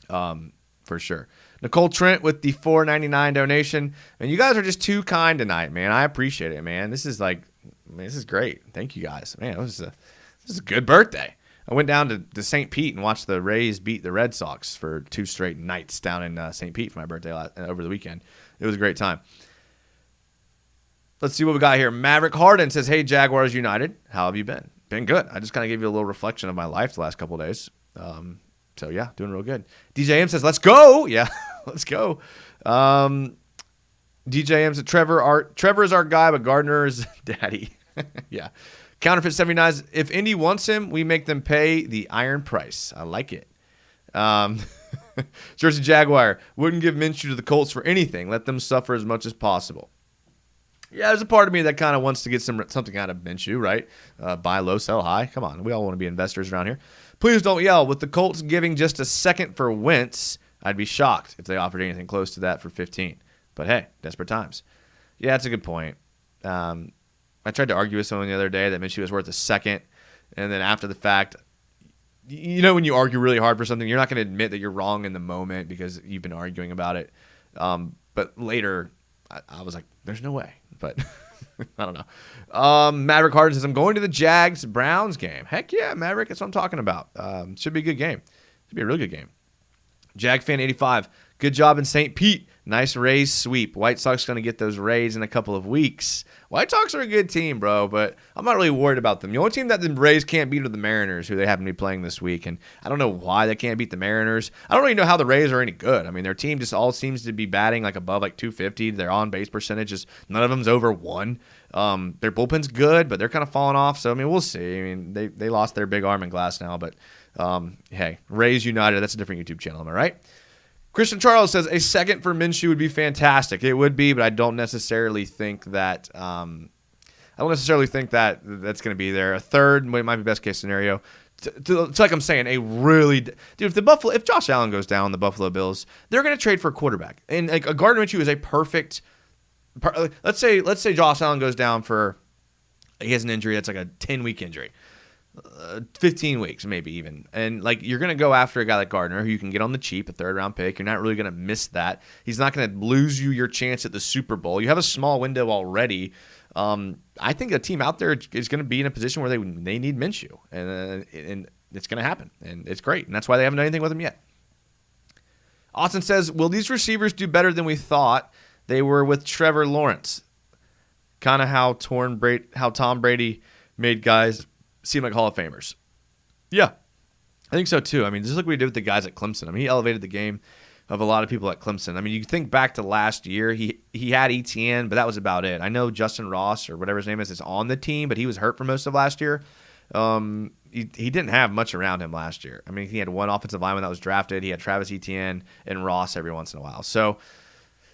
for sure. Nicole Trent with the $4.99 donation. And you guys are just too kind tonight, man. I appreciate it, man. This is great. Thank you guys. Man, this is a good birthday. I went down to St. Pete and watched the Rays beat the Red Sox for 2 straight nights down in St. Pete for my birthday over the weekend. It was a great time. Let's see what we got here. Maverick Harden says, hey, Jaguars United. How have you been? Been good. I just kind of gave you a little reflection of my life the last couple of days. So, yeah, doing real good. DJ M says, let's go. Yeah, let's go. DJ M said, Trevor is our guy, but Gardner is daddy. Yeah. Counterfeit 79, if Indy wants him, we make them pay the iron price. I like it. Jersey Jaguar, wouldn't give Minshew to the Colts for anything. Let them suffer as much as possible. Yeah, there's a part of me that kind of wants to get something out of Minshew, right? Buy low, sell high. Come on, we all want to be investors around here. Please don't yell. With the Colts giving just a second for Wentz, I'd be shocked if they offered anything close to that for 15. But hey, desperate times. Yeah, that's a good point. I tried to argue with someone the other day that Minshew was worth a second, and then after the fact, you know when you argue really hard for something, you're not going to admit that you're wrong in the moment because you've been arguing about it. But later, I was like, there's no way. But I don't know. Maverick Harden says, I'm going to the Jags-Browns game. Heck yeah, Maverick. That's what I'm talking about. Should be a good game. Should be a really good game. Jag fan 85. Good job in St. Pete. Nice Rays sweep. White Sox going to get those Rays in a couple of weeks. White Sox are a good team, bro, but I'm not really worried about them. The only team that the Rays can't beat are the Mariners, who they happen to be playing this week, and I don't know why they can't beat the Mariners. I don't really know how the Rays are any good. I mean, their team just all seems to be batting above 250. Their on-base percentage is none of them's over 1. Their bullpen's good, but they're kind of falling off, so, I mean, we'll see. I mean, they lost their big arm in Glass now, but, hey, Rays United, that's a different YouTube channel, am I right? Christian Charles says a second for Minshew would be fantastic. It would be, but I don't necessarily think that that's going to be there. A third might be best case scenario. It's like I'm saying, if Josh Allen goes down, the Buffalo Bills, they're going to trade for a quarterback, and a Gardner Minshew is a perfect. Let's say Josh Allen goes down he has an injury that's like a 10-week injury. 15 weeks, maybe even. And you're going to go after a guy like Gardner, who you can get on the cheap, a 3rd-round pick. You're not really going to miss that. He's not going to lose you your chance at the Super Bowl. You have a small window already. I think a team out there is going to be in a position where they need Minshew, and it's going to happen, and it's great. And that's why they haven't done anything with him yet. Austin says, will these receivers do better than we thought they were with Trevor Lawrence? Kind of how Tom Brady made guys seem like Hall of Famers. Yeah, I think so too. I mean, just like we did with the guys at Clemson. I mean, he elevated the game of a lot of people at Clemson. I mean, you think back to last year, he had ETN, but that was about it. I know Justin Ross, or whatever his name is on the team, but he was hurt for most of last year. He didn't have much around him last year. I mean, he had one offensive lineman that was drafted. He had Travis Etienne and Ross every once in a while. So,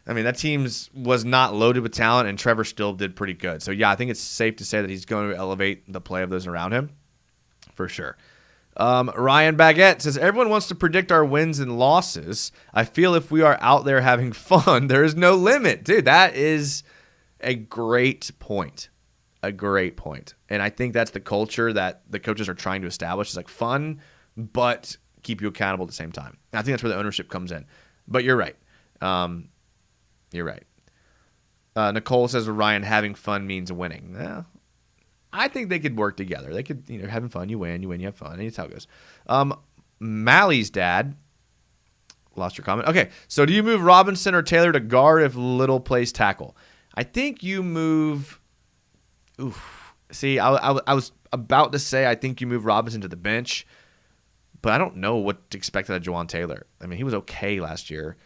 I mean, that team was not loaded with talent, and Trevor still did pretty good. So, yeah, I think it's safe to say that he's going to elevate the play of those around him for sure. Ryan Baguette says, everyone wants to predict our wins and losses. I feel if we are out there having fun, there is no limit. Dude, that is a great point. A great point. And I think that's the culture that the coaches are trying to establish. It's fun, but keep you accountable at the same time. And I think that's where the ownership comes in. But you're right. You're right. Nicole says Ryan, having fun means winning. Yeah, I think they could work together. They could, having fun, you win, you have fun. That's how it goes. Mally's dad, lost your comment. Okay, so do you move Robinson or Taylor to guard if Little plays tackle? I think you move. See, I was about to say I think you move Robinson to the bench, but I don't know what to expect out of Jawan Taylor. I mean, he was okay last year.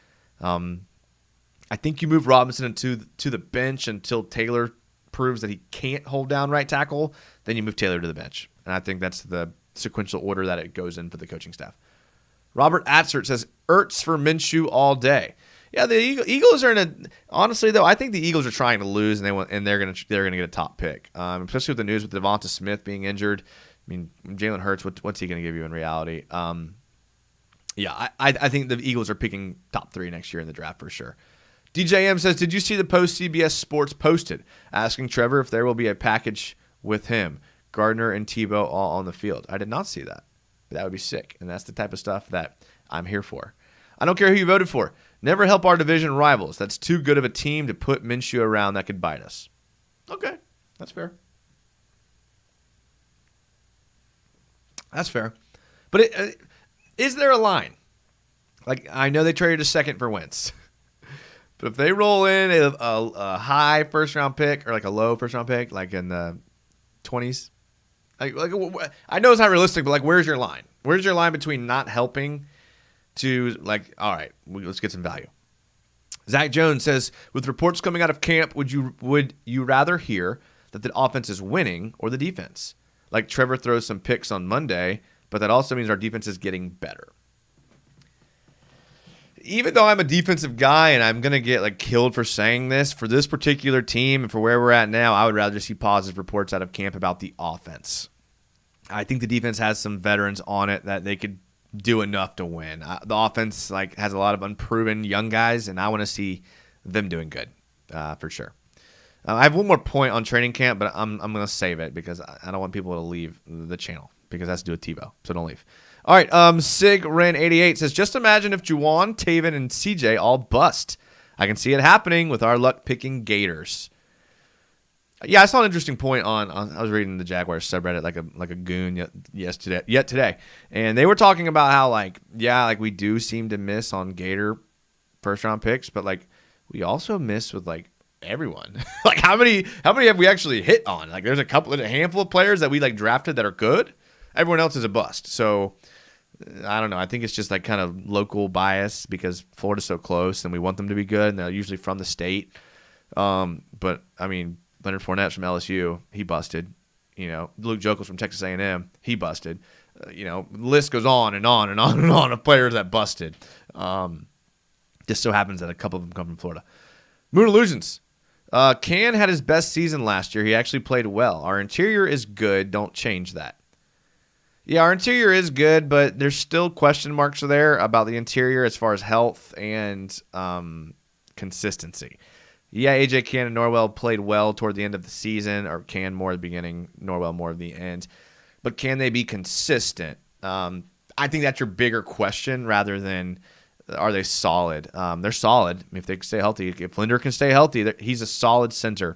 I think you move Robinson to the bench until Taylor proves that he can't hold down right tackle. Then you move Taylor to the bench. And I think that's the sequential order that it goes in for the coaching staff. Robert Atzert says, Ertz for Minshew all day. Yeah, the Eagles are in a – honestly, though, I think the Eagles are trying to lose, and they're going to get a top pick, especially with the news with Devonta Smith being injured. I mean, Jalen Hurts, what's he going to give you in reality? Yeah, I think the Eagles are picking top 3 next year in the draft for sure. DJM says, did you see the post CBS Sports posted asking Trevor if there will be a package with him, Gardner and Tebow all on the field? I did not see that. But that would be sick, and that's the type of stuff that I'm here for. I don't care who you voted for. Never help our division rivals. That's too good of a team to put Minshew around that could bite us. Okay, that's fair. That's fair. But is there a line? Like, I know they traded a second for Wentz. But if they roll in a high first-round pick or like a low first-round pick, like in the 20s, like I know it's not realistic, but like, where's your line? Where's your line between not helping to like, all right, let's get some value? Zach Jones says, with reports coming out of camp, would you rather hear that the offense is winning or the defense? Like Trevor throws some picks on Monday, but that also means our defense is getting better. Even though I'm a defensive guy and I'm going to get like killed for saying this, for this particular team and for where we're at now, I would rather see positive reports out of camp about the offense. I think the defense has some veterans on it that they could do enough to win. The offense like has a lot of unproven young guys, and I want to see them doing good for sure. I have one more point on training camp, but I'm going to save it because I don't want people to leave the channel because it has to do with TiVo, so don't leave. All right, SigRen88 says, just imagine if Juwan, Taven, and CJ all bust. I can see it happening with our luck picking Gators. Yeah, I saw an interesting point on I was reading the Jaguars subreddit like a goon today, and they were talking about how like we do seem to miss on Gator first round picks, but like we also miss with like everyone. Like how many have we actually hit on? Like there's a handful of players that we like drafted that are good. Everyone else is a bust. So I don't know. I think it's just like kind of local bias because Florida's so close and we want them to be good, and they're usually from the state. But I mean, Leonard Fournette from LSU, he busted. You know, Luke Jokel's from Texas A&M, he busted. The list goes on and on and on and on of players that busted. Just so happens that a couple of them come from Florida. Moon Illusions. Can had his best season last year. He actually played well. Our interior is good. Don't change that. Yeah, our interior is good, but there's still question marks there about the interior as far as health and consistency. Yeah, A.J. Can and Norwell played well toward the end of the season, or Can more at the beginning, Norwell more at the end. But can they be consistent? I think that's your bigger question rather than are they solid. They're solid if they can stay healthy. If Linder can stay healthy, he's a solid center.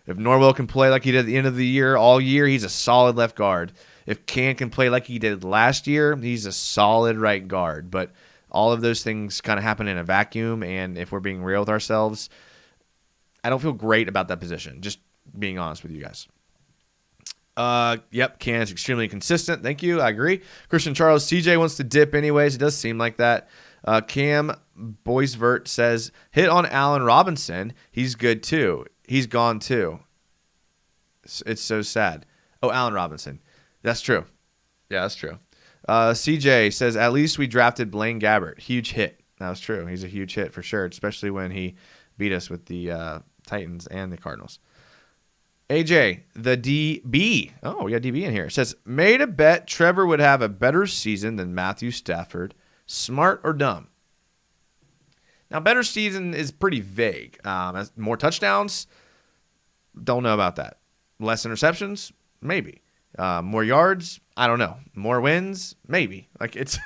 If Norwell can play like he did at the end of the year, all year, he's a solid left guard. If can play like he did last year, he's a solid right guard. But all of those things kind of happen in a vacuum, and if we're being real with ourselves, I don't feel great about that position, just being honest with you guys. Yep, Can is extremely consistent. Thank you. I agree. Christian Charles, CJ wants to dip anyways. It does seem like that. Cam Boisvert says, hit on Allen Robinson. He's good too. He's gone too. It's so sad. Oh, Allen Robinson. That's true. Yeah, that's true. CJ says, at least we drafted Blaine Gabbert. Huge hit. That was true. He's a huge hit for sure, especially when he beat us with the Titans and the Cardinals. AJ, the DB. Oh, we got DB in here. Says, made a bet Trevor would have a better season than Matthew Stafford. Smart or dumb? Now, better season is pretty vague. More touchdowns? Don't know about that. Less interceptions? Maybe. More yards? I don't know. More wins? Maybe. Like it's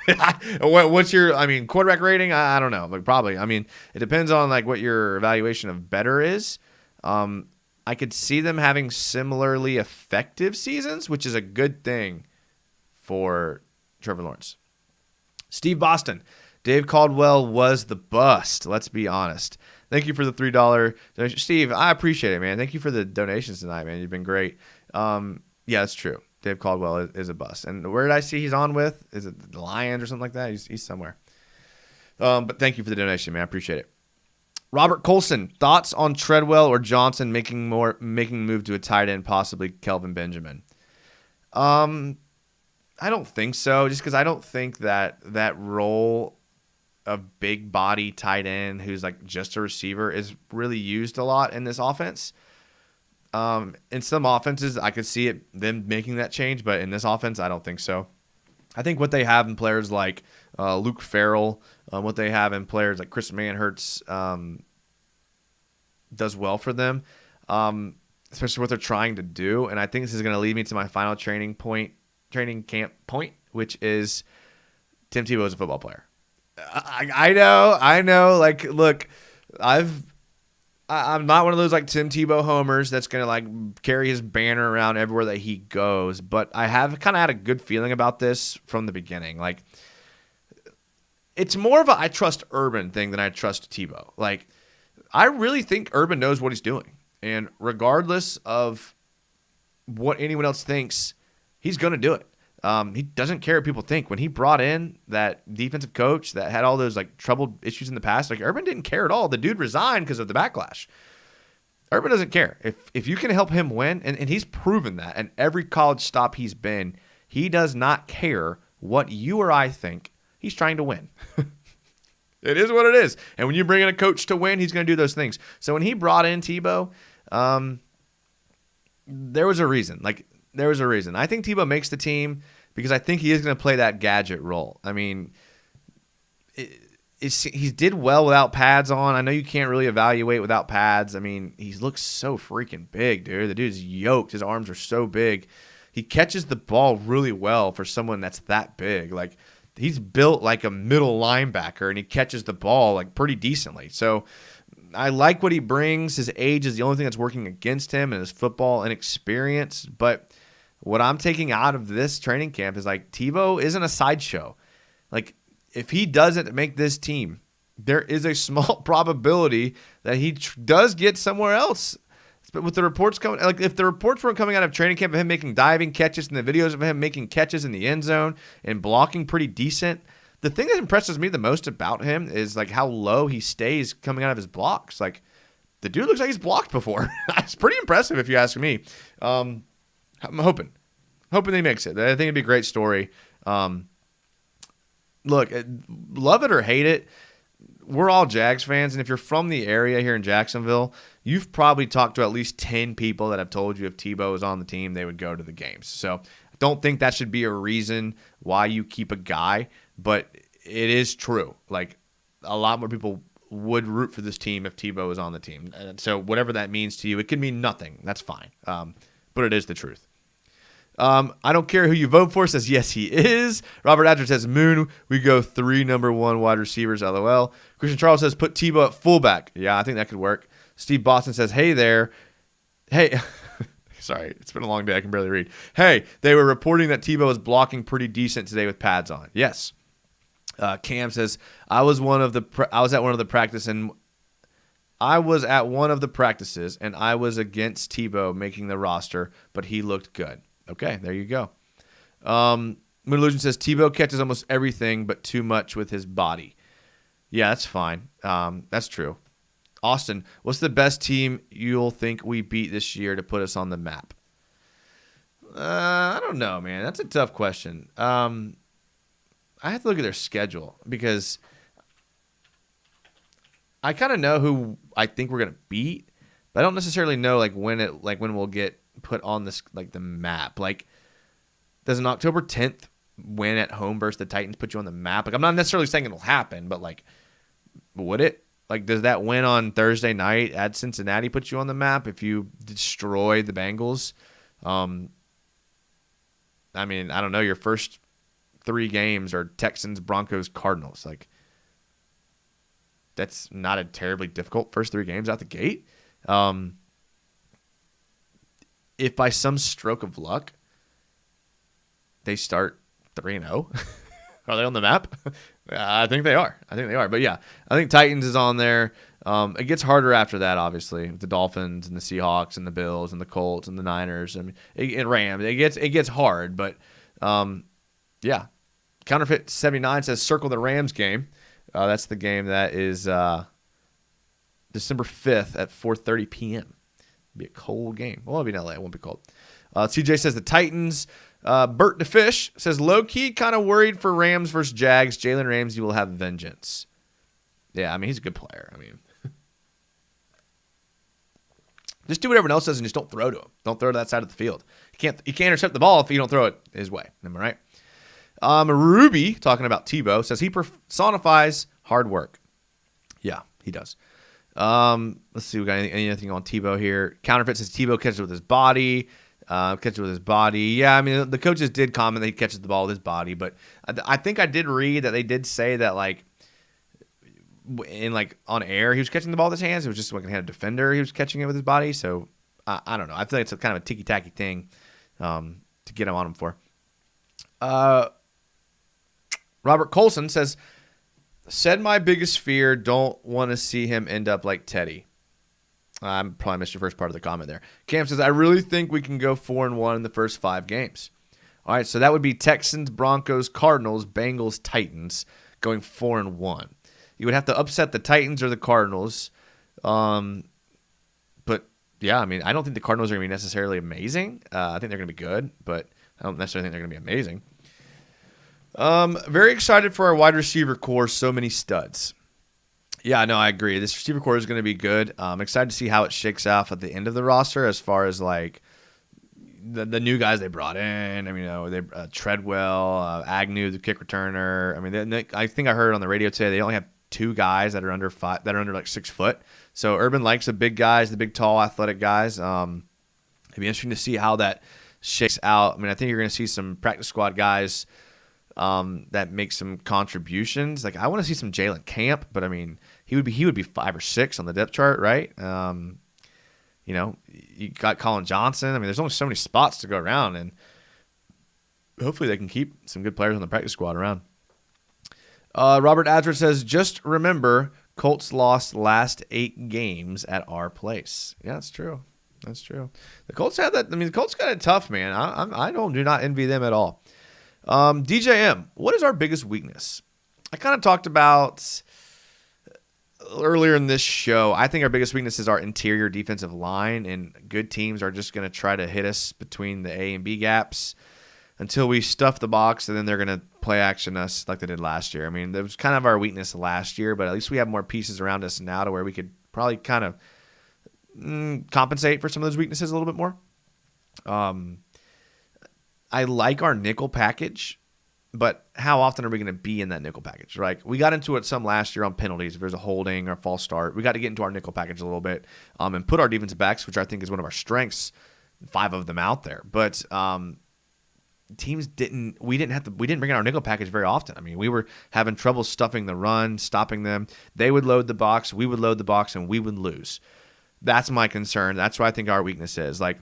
what's your quarterback rating? I don't know. Like probably. It depends on like what your evaluation of better is. I could see them having similarly effective seasons, which is a good thing for Trevor Lawrence. Steve Boston. Dave Caldwell was the bust. Let's be honest. Thank you for the $3 donation. Steve, I appreciate it, man. Thank you for the donations tonight, man. You've been great. Yeah, it's true. Dave Caldwell is a bust. And where did I see he's on with? Is it the Lions or something like that? He's somewhere. But thank you for the donation, man. I appreciate it. Robert Colson, thoughts on Treadwell or Johnson making move to a tight end, possibly Kelvin Benjamin? I don't think so, just because I don't think that role of big body tight end who's like just a receiver is really used a lot in this offense. In some offenses, I could see them making that change, but in this offense, I don't think so. I think what they have in players like Luke Farrell, what they have in players like Chris Manhertz, does well for them, especially what they're trying to do. And I think this is going to lead me to my final training camp point, which is Tim Tebow is a football player. I know. Like, look, I'm not one of those like Tim Tebow homers that's gonna like carry his banner around everywhere that he goes. But I have kind of had a good feeling about this from the beginning. Like, it's more of a I trust Urban thing than I trust Tebow. Like, I really think Urban knows what he's doing, and regardless of what anyone else thinks, he's gonna do it. He doesn't care what people think. When he brought in that defensive coach that had all those like troubled issues in the past, like Urban didn't care at all. The dude resigned because of the backlash. Urban doesn't care. If you can help him win, and he's proven that, and every college stop he's been, he does not care what you or I think. He's trying to win. It is what it is. And when you bring in a coach to win, he's going to do those things. So when he brought in Tebow, there was a reason. There was a reason. I think Tebow makes the team because I think he is going to play that gadget role. I mean, he did well without pads on. I know you can't really evaluate without pads. I mean, he looks so freaking big, dude. The dude's yoked. His arms are so big. He catches the ball really well for someone that's that big. Like, he's built like a middle linebacker, and he catches the ball like pretty decently. So I like what he brings. His age is the only thing that's working against him, and his football inexperience. But what I'm taking out of this training camp is like Tebow isn't a sideshow. Like, if he doesn't make this team, there is a small probability that he does get somewhere else. But with the reports coming, like if the reports weren't coming out of training camp of him making diving catches and the videos of him making catches in the end zone and blocking pretty decent, the thing that impresses me the most about him is like how low he stays coming out of his blocks. Like, the dude looks like he's blocked before. It's pretty impressive if you ask me. I'm hoping he makes it. I think it'd be a great story. Look, love it or hate it, we're all Jags fans, and if you're from the area here in Jacksonville, you've probably talked to at least 10 people that have told you if Tebow was on the team, they would go to the games. So I don't think that should be a reason why you keep a guy, but it is true. Like, a lot more people would root for this team if Tebow was on the team. And so whatever that means to you, it could mean nothing. That's fine. But it is the truth. I don't care who you vote for, says yes, he is. Robert Adler says Moon, we go 3 number 1 wide receivers, LOL. Christian Charles says put Tebow at fullback. Yeah, I think that could work. Steve Boston says, hey there. Hey, sorry, it's been a long day. I can barely read. Hey, they were reporting that Tebow was blocking pretty decent today with pads on. Yes. Cam says, I was at one of the practices and I was against Tebow making the roster, but he looked good. Okay, there you go. Moon Illusion says Tebow catches almost everything, but too much with his body. Yeah, that's fine. That's true. Austin, what's the best team you'll think we beat this year to put us on the map? I don't know, man. That's a tough question. I have to look at their schedule because I kind of know who I think we're gonna beat, but I don't necessarily know when we'll get put on this the map. Like, does an October 10th win at home versus the Titans put you on the map? Like, I'm not necessarily saying it'll happen, but would it? Like, does that win on Thursday night at Cincinnati put you on the map if you destroy the Bengals? I mean, I don't know. Your first 3 games are Texans, Broncos, Cardinals. Like, that's not a terribly difficult first 3 games out the gate. If by some stroke of luck they start 3-0, are they on the map? I think they are. But yeah, I think Titans is on there. It gets harder after that, obviously, with the Dolphins and the Seahawks and the Bills and the Colts and the Niners and Rams. It gets hard, but yeah. Counterfeit 79 says circle the Rams game. That's the game that is December 5th at 4:30 p.m. Be a cold game. Well, it'll be in LA. It won't be cold. CJ says the Titans. Bert DeFish says low-key kind of worried for Rams versus Jags. Jalen Ramsey will have vengeance. Yeah, I mean, he's a good player. I mean, just do what everyone else does and just don't throw to him. Don't throw to that side of the field. You can't intercept the ball if you don't throw it his way. Am I right? Ruby, talking about Tebow, says he personifies hard work. Yeah, he does. Let's see. We got anything on Tebow here? Counterfeit says Tebow catches with his body. Catches with his body. Yeah, I mean, the coaches did comment that he catches the ball with his body, but I think I did read that they did say that, like, on air, he was catching the ball with his hands. It was just like he had a defender. He was catching it with his body. So I don't know. I feel like it's a kind of a ticky-tacky thing to get him on him for. Robert Colson said my biggest fear, don't want to see him end up like Teddy. I probably missed your first part of the comment there. Cam says, I really think we can go 4-1 in the first 5 games. All right, so that would be Texans, Broncos, Cardinals, Bengals, Titans going 4-1. You would have to upset the Titans or the Cardinals. But, yeah, I mean, I don't think the Cardinals are going to be necessarily amazing. I think they're going to be good, but I don't necessarily think they're going to be amazing. Very excited for our wide receiver core. So many studs. Yeah, no, I agree. This receiver core is going to be good. I'm excited to see how it shakes out at the end of the roster as far as, like, the new guys they brought in. I mean, Treadwell, Agnew, the kick returner. I mean, I think I heard on the radio today they only have 2 guys that are under like 6 foot. So Urban likes the big guys, the big, tall, athletic guys. It'd be interesting to see how that shakes out. I mean, I think you're going to see some practice squad guys that make some contributions. Like, I want to see some Jalen Camp, but I mean, he would be 5 or 6 on the depth chart, right? You know, you got Colin Johnson. I mean, there's only so many spots to go around, and hopefully they can keep some good players on the practice squad around. Robert Adler says, just remember, Colts lost last 8 games at our place. Yeah, that's true. That's true. The Colts had that. I mean, the Colts got it tough, man. I do not envy them at all. DJM, what is our biggest weakness? I kind of talked about earlier in this show. I think our biggest weakness is our interior defensive line, and good teams are just going to try to hit us between the A and B gaps until we stuff the box, and then they're going to play action us like they did last year. I mean, that was kind of our weakness last year, but at least we have more pieces around us now to where we could probably kind of compensate for some of those weaknesses a little bit more. I like our nickel package, but how often are we going to be in that nickel package? Like, we got into it some last year on penalties. If there's a holding or a false start, we got to get into our nickel package a little bit and put our defensive backs, which I think is one of our strengths, 5 of them out there. But teams didn't bring in our nickel package very often. I mean, we were having trouble stuffing the run, stopping them. They would load the box, we would load the box, and we would lose. That's my concern. That's what I think our weakness is. Like,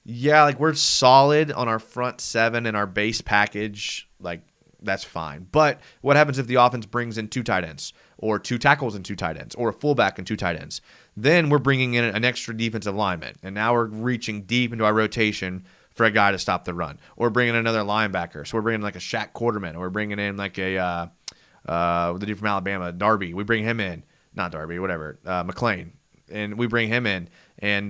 yeah, like, we're solid on our front 7 and our base package. Like, that's fine. But what happens if the offense brings in 2 tight ends or 2 tackles and 2 tight ends or a fullback and 2 tight ends? Then we're bringing in an extra defensive lineman, and now we're reaching deep into our rotation for a guy to stop the run. Or bringing another linebacker. So we're bringing like a Shaq Quarterman, or we're bringing in like the dude from Alabama, Darby. We bring him in. Not Darby, whatever. McLean. And we bring him in. And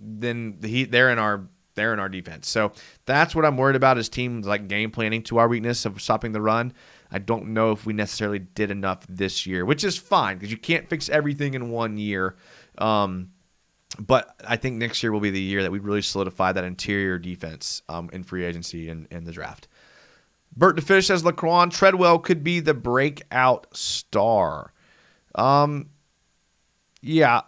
then they're in our defense. So that's what I'm worried about, is teams like game planning to our weakness of stopping the run. I don't know if we necessarily did enough this year, which is fine because you can't fix everything in one year. But I think next year will be the year that we really solidify that interior defense in free agency and the draft. Bert DeFish says Laquan Treadwell could be the breakout star. Yeah,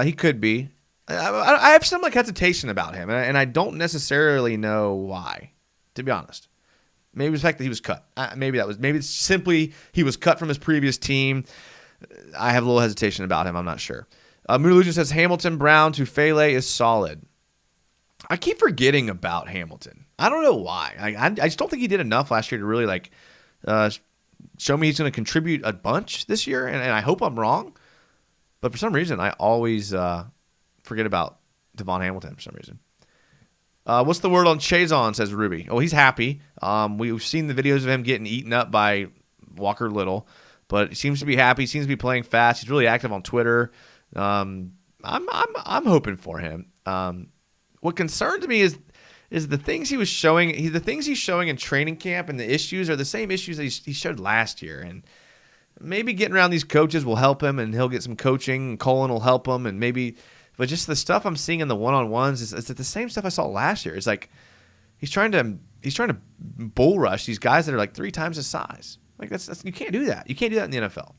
he could be. I have some hesitation about him, and I don't necessarily know why, to be honest. Maybe the fact that he was cut. Maybe it's simply he was cut from his previous team. I have a little hesitation about him. I'm not sure. Moonillusion says Hamilton Brown to Fele is solid. I keep forgetting about Hamilton. I don't know why. I just don't think he did enough last year to really show me he's going to contribute a bunch this year, and I hope I'm wrong. But for some reason, I always forget about Devon Hamilton for some reason. What's the word on Chazon, says Ruby? Oh, he's happy. We've seen the videos of him getting eaten up by Walker Little, but he seems to be happy. He seems to be playing fast. He's really active on Twitter. I'm hoping for him. What concerns me is the things he was showing. The things he's showing in training camp and the issues are the same issues that he showed last year. And maybe getting around these coaches will help him, and he'll get some coaching. And Colin will help him, and maybe. But just the stuff I'm seeing in the one-on-ones is the same stuff I saw last year. It's like he's trying to bull rush these guys that are like 3 times his size. Like that's you can't do that. You can't do that in the NFL.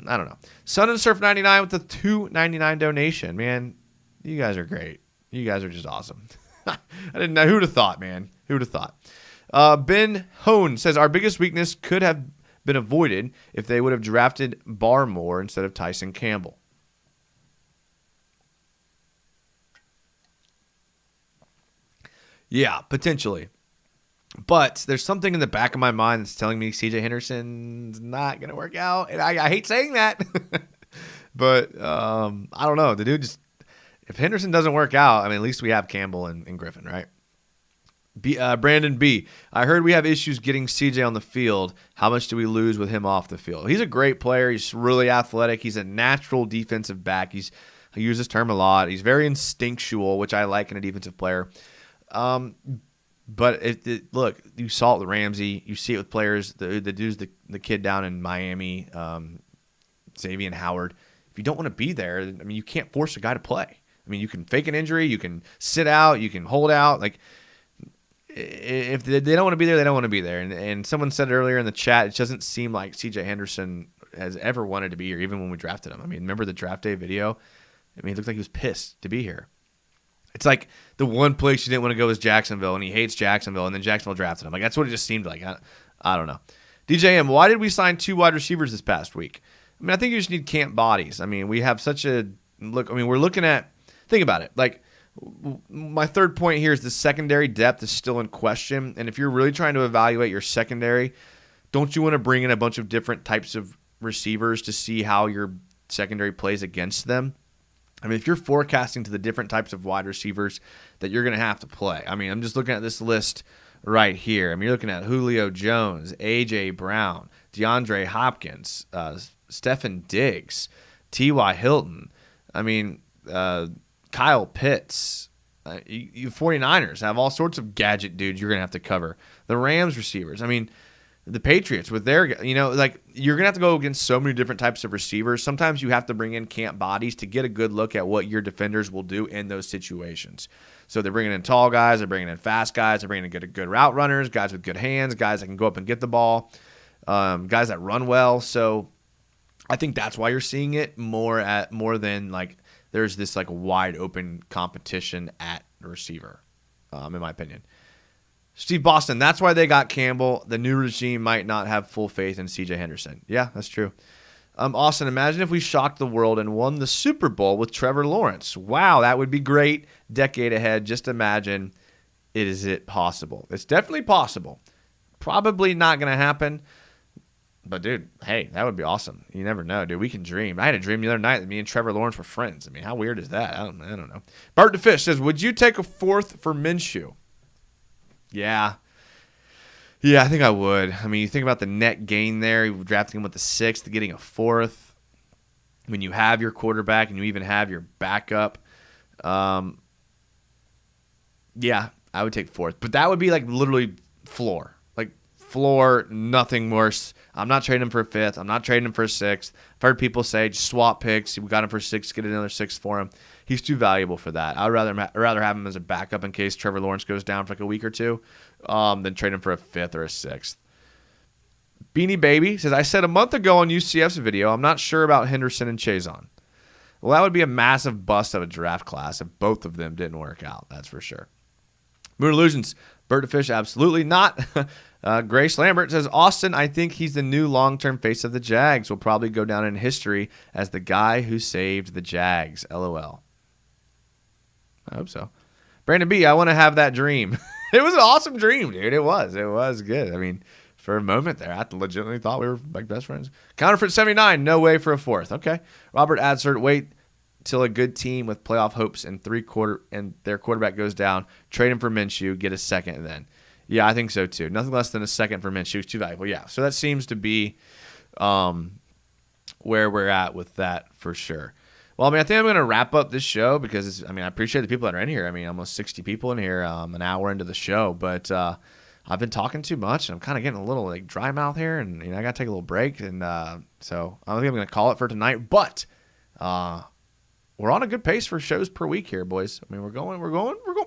I don't know. Sun and Surf 99 with the $2.99 donation. Man, you guys are great. You guys are just awesome. I didn't know. Who'd have thought, man? Who'd have thought? Ben Hone says, our biggest weakness could have been avoided if they would have drafted Barmore instead of Tyson Campbell. Yeah, potentially. But there's something in the back of my mind that's telling me C.J. Henderson's not going to work out. And I hate saying that. But I don't know. The dude just, if Henderson doesn't work out, I mean, at least we have Campbell and Griffin, right? Brandon B. I heard we have issues getting CJ on the field. How much do we lose with him off the field? He's a great player. He's really athletic. He's a natural defensive back. I use this term a lot. He's very instinctual, which I like in a defensive player. But look, you saw it with Ramsey. You see it with players. The dude's the kid down in Miami, Xavier Howard. If you don't want to be there, I mean, you can't force a guy to play. I mean, you can fake an injury. You can sit out. You can hold out. Like, if they don't want to be there, they don't want to be there. And someone said earlier in the chat, it doesn't seem like C.J. Henderson has ever wanted to be here, even when we drafted him. I mean, remember the draft day video? I mean, he looked like he was pissed to be here. It's like the one place you didn't want to go was Jacksonville, and he hates Jacksonville, and then Jacksonville drafted him. Like, that's what it just seemed like. I don't know. DJM, why did we sign 2 wide receivers this past week? I mean, I think you just need camp bodies. I mean, we have such a look. I mean, we're looking at – think about it. Like, my third point here is the secondary depth is still in question. And if you're really trying to evaluate your secondary, don't you want to bring in a bunch of different types of receivers to see how your secondary plays against them? I mean, if you're forecasting to the different types of wide receivers that you're going to have to play. I mean, I'm just looking at this list right here. I mean, you're looking at Julio Jones, A.J. Brown, DeAndre Hopkins, Stefon Diggs, T.Y. Hilton. I mean, Kyle Pitts. You 49ers have all sorts of gadget dudes you're going to have to cover. The Rams receivers. I mean, the Patriots with their, like, you're going to have to go against so many different types of receivers. Sometimes you have to bring in camp bodies to get a good look at what your defenders will do in those situations. So they're bringing in tall guys, they're bringing in fast guys, they're bringing in good route runners, guys with good hands, guys that can go up and get the ball, guys that run well. So I think that's why you're seeing it more than like there's this like wide open competition at receiver, in my opinion. Steve Boston, that's why they got Campbell. The new regime might not have full faith in C.J. Henderson. Yeah, that's true. Austin, imagine if we shocked the world and won the Super Bowl with Trevor Lawrence. Wow, that would be great. Decade ahead. Just imagine. Is it possible? It's definitely possible. Probably not going to happen. But, dude, hey, that would be awesome. You never know, dude. We can dream. I had a dream the other night that me and Trevor Lawrence were friends. I mean, how weird is that? I don't know. Bart DeFish says, would you take a 4th for Minshew? Yeah, I think I would. I mean, you think about the net gain there. You're drafting him with the 6th, getting a 4th. When you have your quarterback and you even have your backup. Yeah, I would take 4th. But that would be like literally floor. Like floor, nothing worse. I'm not trading him for a 5th. I'm not trading him for a 6th. I've heard people say just swap picks. We got him for 6, get another 6 for him. He's too valuable for that. I'd rather have him as a backup in case Trevor Lawrence goes down for like a week or two than trade him for a 5th or a 6th. Beanie Baby says, I said a month ago on UCF's video, I'm not sure about Henderson and Chazon. Well, that would be a massive bust of a draft class if both of them didn't work out. That's for sure. Moon Illusions, Bird to Fish, absolutely not. Grace Lambert says, Austin, I think he's the new long-term face of the Jags. Will probably go down in history as the guy who saved the Jags. LOL. I hope so. Brandon B., I want to have that dream. It was an awesome dream, dude. It was good. I mean, for a moment there, I legitimately thought we were like best friends. Counterfeit 79, no way for a 4th. Okay. Robert Adsert, wait till a good team with playoff hopes and their quarterback goes down. Trade him for Minshew, get a 2nd then. Yeah, I think so too. Nothing less than a 2nd for Minshew is too valuable. Yeah, so that seems to be where we're at with that for sure. Well, I mean, I think I'm going to wrap up this show because, I appreciate the people that are in here. I mean, almost 60 people in here, an hour into the show. But I've been talking too much, and I'm kind of getting a little like dry mouth here, and I got to take a little break. And so I don't think I'm going to call it for tonight. But we're on a good pace for shows per week here, boys. I mean, we're going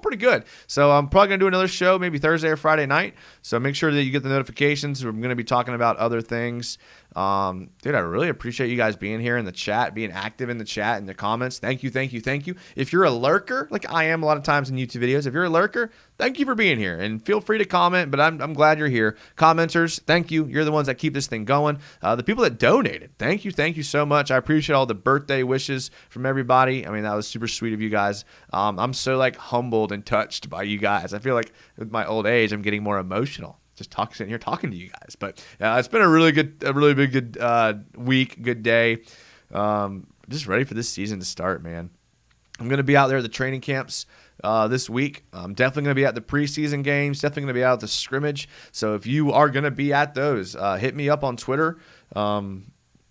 pretty good. So I'm probably going to do another show maybe Thursday or Friday night. So make sure that you get the notifications. We're going to be talking about other things. Dude, I really appreciate you guys being here in the chat, being active in the chat and the comments. Thank you, thank you, thank you. If you're a lurker, like I am a lot of times in YouTube videos, if you're a lurker, thank you for being here. And feel free to comment, but I'm glad you're here. Commenters, thank you. You're the ones that keep this thing going. The people that donated, thank you so much. I appreciate all the birthday wishes from everybody. I mean, that was super sweet of you guys. I'm so like humbled and touched by you guys. I feel like with my old age, I'm getting more emotional just sitting here talking to you guys. But it's been a really good week, good day. Just ready for this season to start, man. I'm going to be out there at the training camps this week. I'm definitely going to be at the preseason games, definitely going to be out at the scrimmage. So if you are going to be at those, hit me up on Twitter.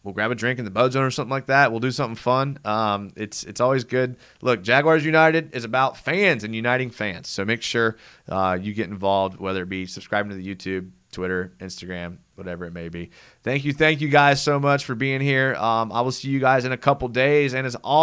We'll grab a drink in the Bud Zone or something like that. We'll do something fun. It's always good. Look, Jaguars United is about fans and uniting fans. So make sure you get involved, whether it be subscribing to the YouTube, Twitter, Instagram, whatever it may be. Thank you guys so much for being here. I will see you guys in a couple days. And as always,